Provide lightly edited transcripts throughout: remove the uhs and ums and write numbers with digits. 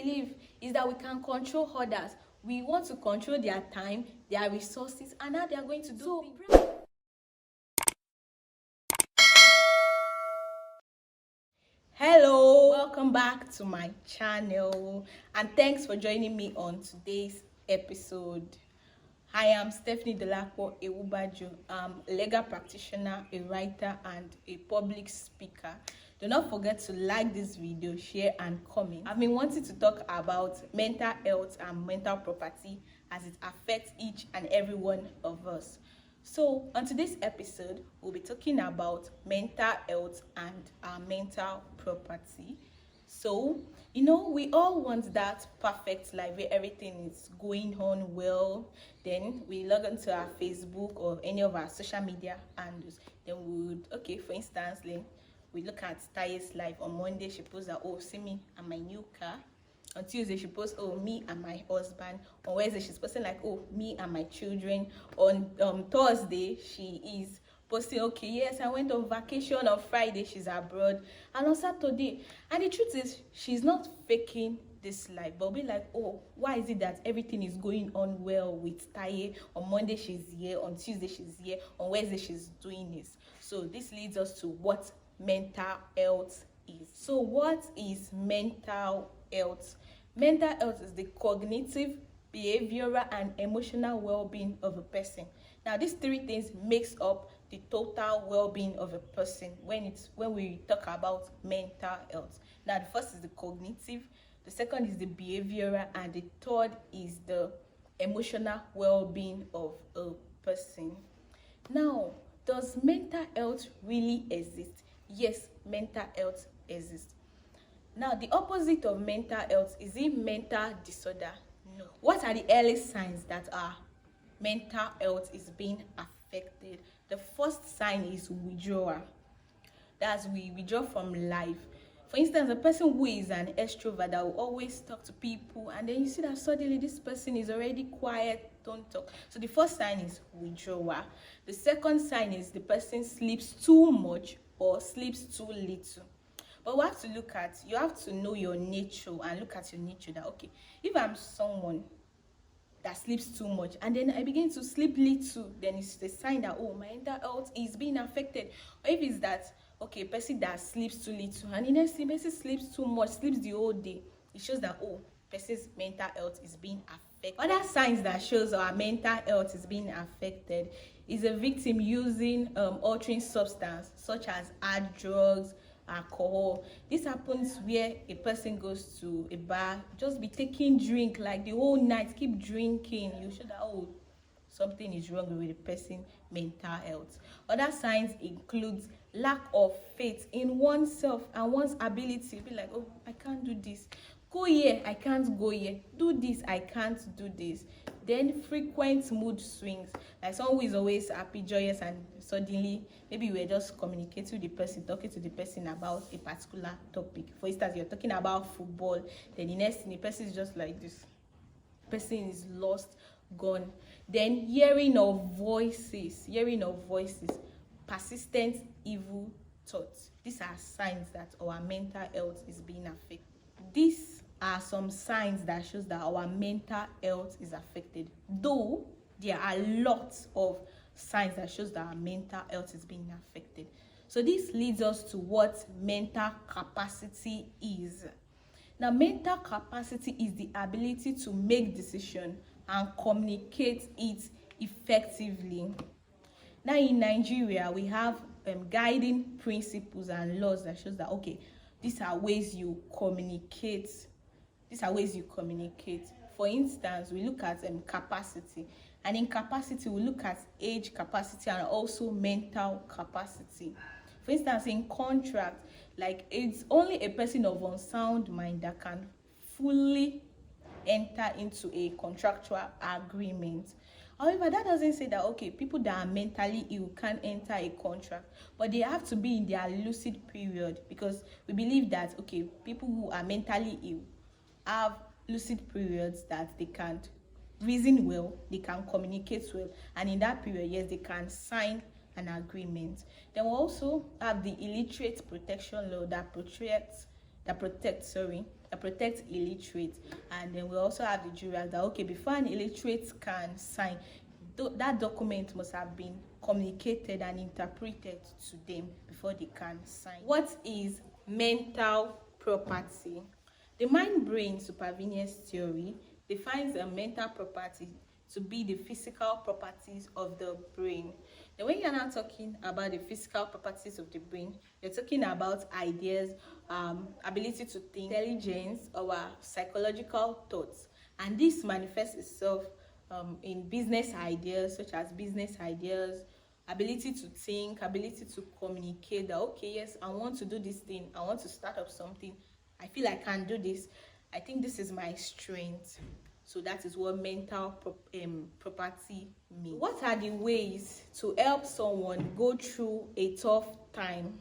believe is that we can control others. We want to control their time, their resources, and how they are going to do things. Hello, welcome back to my channel, and thanks for joining me on today's episode. I am Stephanie Dsewubajo. I'm a legal practitioner, a writer, and a public speaker. Do not forget to like this video, share, and comment. I've been wanting to talk about mental health and mental property as it affects each and every one of us. So on today's episode, we'll be talking about mental health and our mental property. So, we all want that perfect life where everything is going on well. Then we log into our Facebook or any of our social media handles. Then we would, for instance, we look at Taye's life. On Monday, she posts that, see me and my new car. On Tuesday, she posts, me and my husband. On Wednesday, she's posting me and my children. On Thursday, she is posting, yes, I went on vacation. On Friday, she's abroad. And on Saturday, and the truth is, she's not faking this life, but be like, why is it that everything is going on well with Taye? On Monday, she's here. On Tuesday, she's here. On Wednesday, she's doing this. So this leads us to what mental health is. So what is mental health? Mental health is the cognitive, behavioral, and emotional well-being of a person. Now, these three things makes up the total well-being of a person when we talk about mental health. Now, the first is the cognitive, the second is the behavioral, and the third is the emotional well-being of a person. Now, does mental health really exist? Yes, mental health exists. Now, the opposite of mental health, is it mental disorder? No. What are the early signs that our mental health is being affected? The first sign is withdrawal. That's we withdraw from life. For instance, a person who is an extrovert that will always talk to people, and then you see that suddenly this person is already quiet, don't talk. So the first sign is withdrawal. The second sign is the person sleeps too much or sleeps too little. But we have to you have to know your nature and look at your nature that, if I'm someone that sleeps too much and then I begin to sleep little, then it's the sign that, my mental health is being affected. Or if it's that, person that sleeps too little and the next thing, person sleeps too much, sleeps the whole day, it shows that, person's mental health is being affected. Other signs that shows our mental health is being affected is a victim using altering substance such as hard drugs, alcohol. This happens where a person goes to a bar, just be taking drink like the whole night, keep drinking. You show that something is wrong with the person's mental health. Other signs include lack of faith in oneself and one's ability. Be like, I can't do this. Go here, I can't go here. Do this, I can't do this. Then frequent mood swings, like someone who is always happy, joyous, and suddenly maybe we're just communicating with the person, talking to the person about a particular topic. For instance, you're talking about football, then the next thing the person is just like this. The person is lost, gone. Then hearing of voices, persistent evil thoughts. These are signs that our mental health is being affected. These are some signs that shows that our mental health is affected, though there are lots of signs that shows that our mental health is being affected. So this leads us to what mental capacity is. Now, mental capacity is the ability to make decisions and communicate it effectively. Now, in Nigeria, we have guiding principles and laws that shows that, these are ways you communicate. For instance, we look at capacity, and in capacity we look at age capacity and also mental capacity. For instance, in contract, it's only a person of unsound mind that can fully enter into a contractual agreement. However, that doesn't say that people that are mentally ill can't enter a contract, but they have to be in their lucid period, because we believe that people who are mentally ill have lucid periods that they can reason well, they can communicate well, and in that period, yes, they can sign an agreement. Then we also have the illiterate protection law that protects that protects illiterate. And then we also have the jury that, okay, before an illiterate can sign, that document must have been communicated and interpreted to them before they can sign. What is mental property? The mind-brain supervenes theory defines a mental property to be the physical properties of the brain. Now, when you're not talking about the physical properties of the brain, you're talking about ideas, ability to think, intelligence, our psychological thoughts. And this manifests itself in business ideas, such as business ideas, ability to think, ability to communicate that, okay, yes, I want to do this thing, I want to start up something, I feel I can do this, I think this is my strength. So that is what mental property means. What are the ways to help someone go through a tough time?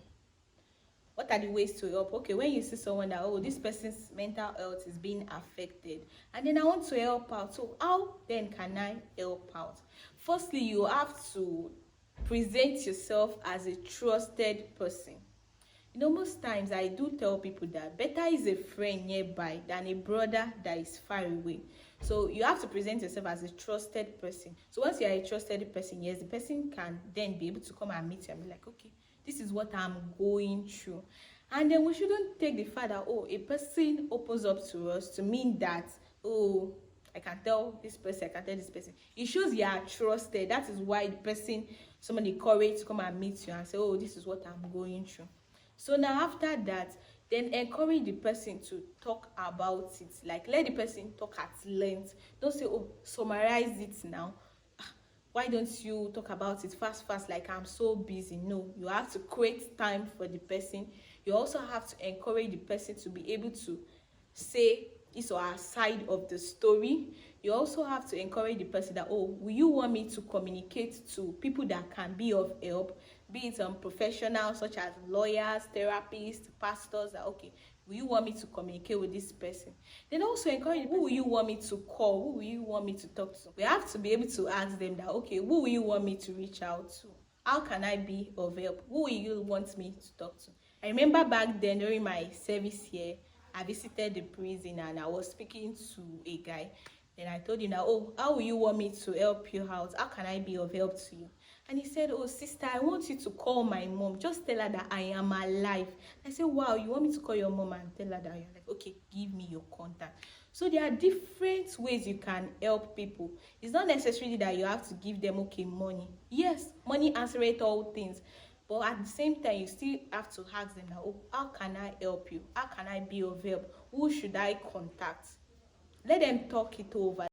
What are the ways to help? Okay, when you see someone that, oh, this person's mental health is being affected, and then I want to help out. So how then can I help out? Firstly, you have to present yourself as a trusted person. You know, most times I do tell people that better is a friend nearby than a brother that is far away. So you have to present yourself as a trusted person. So once you are a trusted person, yes, the person can then be able to come and meet you and be like, okay, this is what I'm going through. And then we shouldn't take the fact that, oh, a person opens up to us to mean that, oh, I can tell this person, I can tell this person. It shows you are trusted. That is why the person, somebody courage to come and meet you and say, oh, this is what I'm going through. So now after that, then encourage the person to talk about it. Like, let the person talk at length. Don't say, oh, summarize it now. Why don't you talk about it fast, like I'm so busy? No, you have to create time for the person. You also have to encourage the person to be able to say his or her side of the story. You also have to encourage the person that, oh, will you want me to communicate to people that can be of help, be it professionals such as lawyers, therapists, pastors, that, okay, will you want me to communicate with this person? Then also encourage, who will you want me to call? Who will you want me to talk to? We have to be able to ask them that, okay, who will you want me to reach out to? How can I be of help? Who will you want me to talk to? I remember back then during my service here, I visited the prison and I was speaking to a guy. Then I told him that, oh, how will you want me to help you out? How can I be of help to you? And he said, oh, sister, I want you to call my mom. Just tell her that I am alive. I said, wow, you want me to call your mom and tell her that you're alive? Okay, give me your contact. So there are different ways you can help people. It's not necessarily that you have to give them, okay, money. Yes, money answers all things. But at the same time, you still have to ask them now, oh, how can I help you? How can I be of help? Who should I contact? Let them talk it over.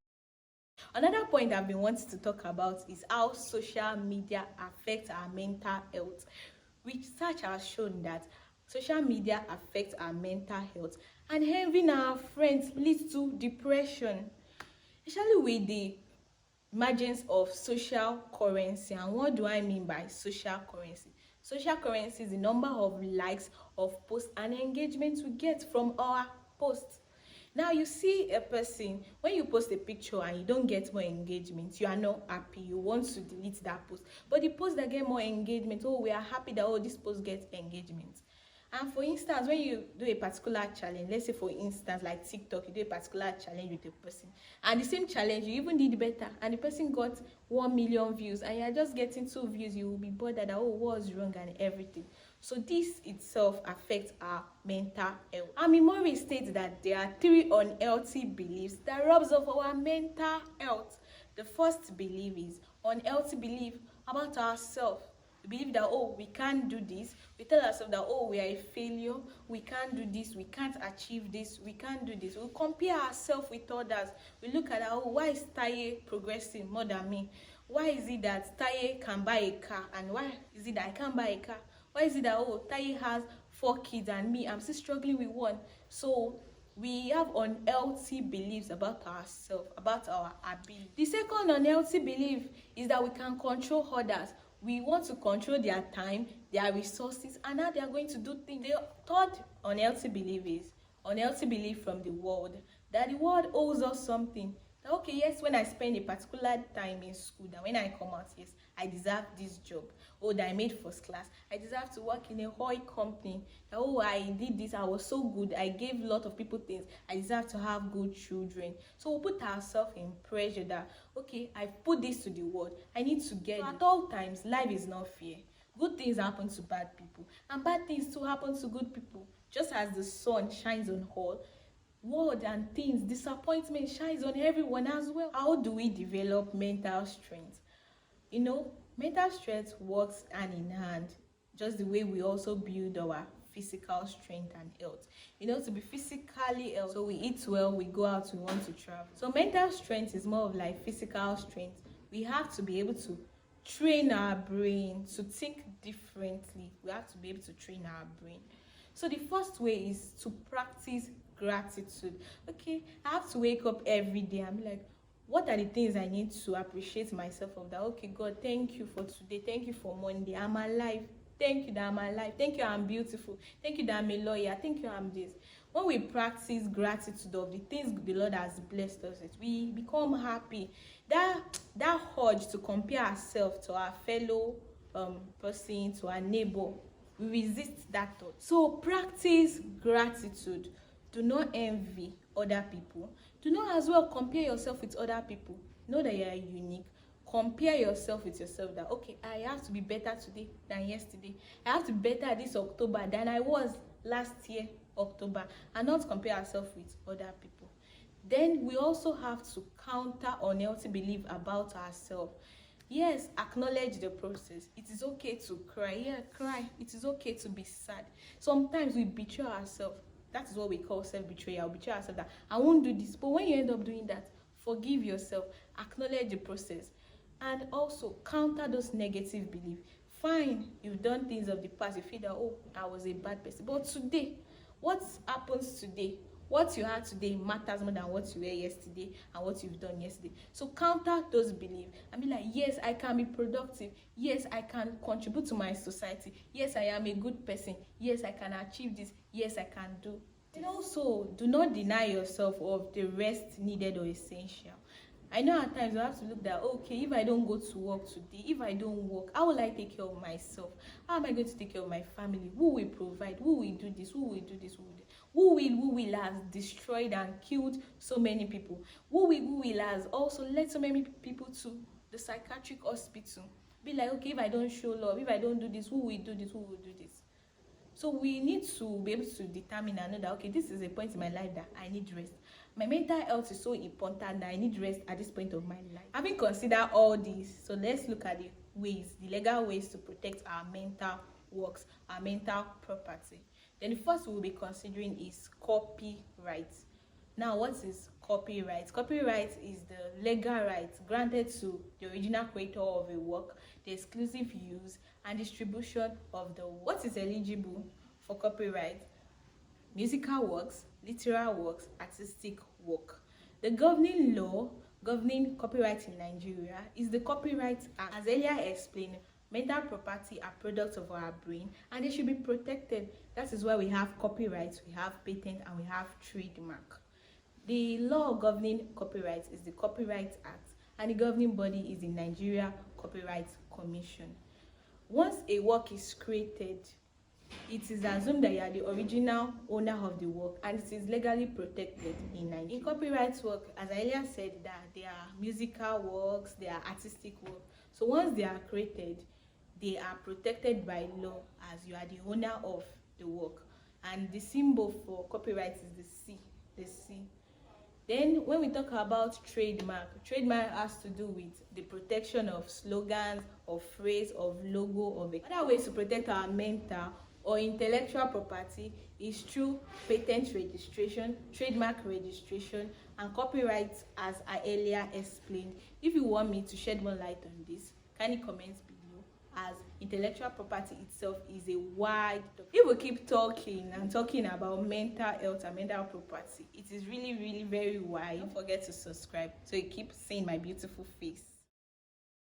Another point I've been wanting to talk about is how social media affects our mental health. Research has shown that social media affects our mental health, and having our friends leads to depression, especially with the emergence of social currency. And what do I mean by social currency? Social currency is the number of likes of posts and engagement we get from our posts. Now you see a person, when you post a picture and you don't get more engagement, you are not happy, you want to delete that post. But the posts that get more engagement, oh, we are happy that, oh, this post gets engagement. And for instance, when you do a particular challenge, let's say for instance like TikTok, you do a particular challenge with a person, and the same challenge you even did better, and the person got 1 million views, and you're just getting 2 views, you will be bothered that, oh, what's wrong and everything. So this itself affects our mental health. Amimori states that there are 3 unhealthy beliefs that robs of our mental health. The first belief is unhealthy belief about ourselves. We believe that, oh, we can't do this. We tell ourselves that, oh, we are a failure, we can't do this, we can't achieve this, we can't do this. We compare ourselves with others. We look at, oh, why is Taye progressing more than me? Why is it that Taye can buy a car, and why is it that I can't buy a car? Why is it that, oh, Taye has 4 kids and me, I'm still struggling with 1? So we have unhealthy beliefs about ourselves, about our ability. The second unhealthy belief is that we can control others. We want to control their time, their resources, and how they are going to do things. The third unhealthy belief is unhealthy belief from the world, that the world owes us something. That, okay, yes, when I spend a particular time in school, that when I come out, yes, I deserve this job. Oh, that I made first class. I deserve to work in a oil company. Oh, I did this. I was so good. I gave a lot of people things. I deserve to have good children. So we put ourselves in pressure that, okay, I put this to the world. I need to get it. At all times, life is not fair. Good things happen to bad people, and bad things too happen to good people. Just as the sun shines on all, word and things, disappointment shines on everyone as well. How do we develop mental strength? Mental strength works hand in hand, just the way we also build our physical strength and health. To be physically healthy, so we eat well, we go out, we want to travel. So mental strength is more of like physical strength. We have to be able to train our brain to think differently. We have to be able to train our brain. So the first way is to practice gratitude. Okay, I have to wake up every day and be like, what are the things I need to appreciate myself of that? Okay, God, thank you for today. Thank you for Monday. I'm alive. Thank you that I'm alive. Thank you I'm beautiful. Thank you that I'm a lawyer. Thank you I'm this. When we practice gratitude of the things the Lord has blessed us with, we become happy. That urge to compare ourselves to our fellow person, to our neighbor, we resist that thought. So practice gratitude. Do not envy other people. Do not as well compare yourself with other people. Know that you are unique. Compare yourself with yourself that, okay, I have to be better today than yesterday. I have to be better this October than I was last year, October, and not compare ourselves with other people. Then we also have to counter unhealthy belief about ourselves. Yes, acknowledge the process. It is okay to cry. Yeah, cry. It is okay to be sad. Sometimes we betray ourselves. That is what we call self-betrayal. Betray ourselves that I won't do this. But when you end up doing that, forgive yourself. Acknowledge the process. And also counter those negative beliefs. Fine, you've done things of the past. You feel that, oh, I was a bad person. But today, what happens today? What you had today matters more than what you were yesterday and what you've done yesterday. So counter those beliefs and be like, yes, I can be productive. Yes, I can contribute to my society. Yes, I am a good person. Yes, I can achieve this. Yes, I can do this. And also, do not deny yourself of the rest needed or essential. I know at times you have to look that, okay, if I don't go to work today, if I don't work, how will I take care of myself? How am I going to take care of my family? Who will provide? Who will do this? Who will do this? Who will has destroyed and killed so many people? Who will has also led so many people to the psychiatric hospital? Be like, okay, if I don't show love, if I don't do this, who will do this? Who will do this? So we need to be able to determine and know that, okay, this is a point in my life that I need rest. My mental health is so important that I need rest at this point of my life. Having considered all this, so let's look at the legal ways to protect our mental works, our mental property. Then the first we'll be considering is copyright. Now, what is copyright? Copyright is the legal right granted to the original creator of a work, the exclusive use and distribution of the work. What is eligible for copyright? Musical works, literary works, artistic work. The governing law governing copyright in Nigeria is the Copyright Act. As earlier explained, mental property are products of our brain and they should be protected. That is why we have copyright, we have patent, and we have trademark. The law governing copyright is the Copyright Act, and the governing body is the Nigeria Copyright Commission. Once a work is created, it is assumed that you are the original owner of the work and it is legally protected in Nigeria. In copyright work, as I earlier said, that there are musical works, there are artistic work. So once they are created, they are protected by law as you are the owner of the work. And the symbol for copyright is the C, the C. Then when we talk about trademark has to do with the protection of slogans, of phrase, of logo, of other ways to protect our mental or intellectual property is through patent registration, trademark registration, and copyright, as I earlier explained. If you want me to shed more light on this, kindly comment below, as intellectual property itself is a wide topic. If we keep talking and talking about mental health and mental property, it is really, really very wide. Don't forget to subscribe so you keep seeing my beautiful face.